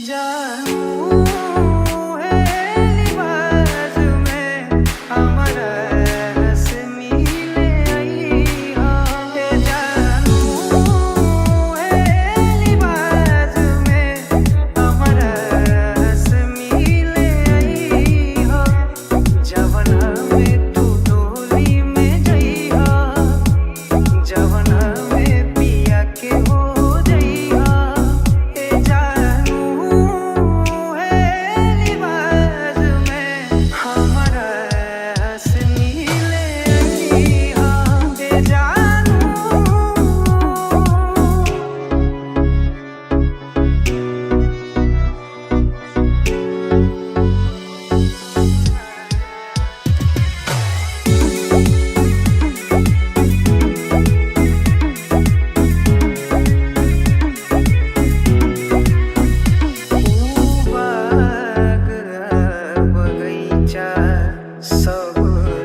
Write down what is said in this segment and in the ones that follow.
जानू है लिबास में हमारा रस मिले आई है। जानू है लिबास में हमारा रस मिले आई हो। जवना में तू डोली में जई हो, जवना में पिया के हो जई हो। सब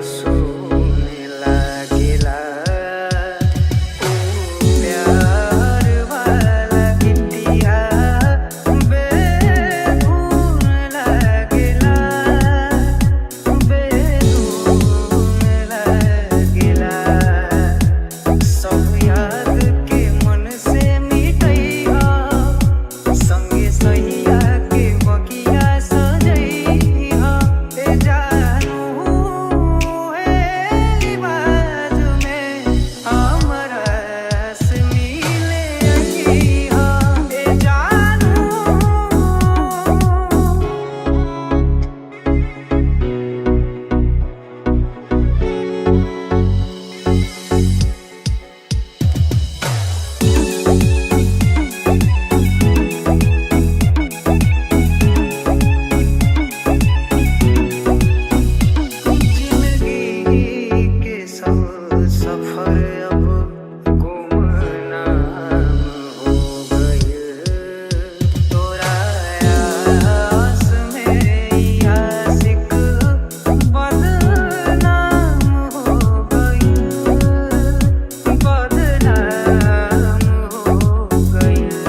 सोने लागेला प्यार वाला गीतिया बेधुन लागेला, बेधुन लागेला। सब याद के मन से मिटैया, संगे सैया के बगिया सजैया। सफर अब गुमनाम हो गइल, तोरा आस में आशिक बदनाम हो गइल, बदनाम हो गइल।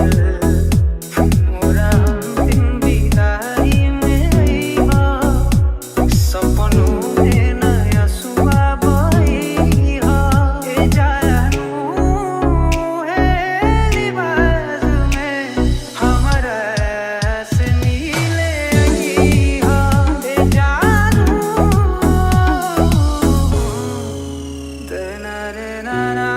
मोरा अंतिम विदाई में अइहा, सपनों में नया सुआ na na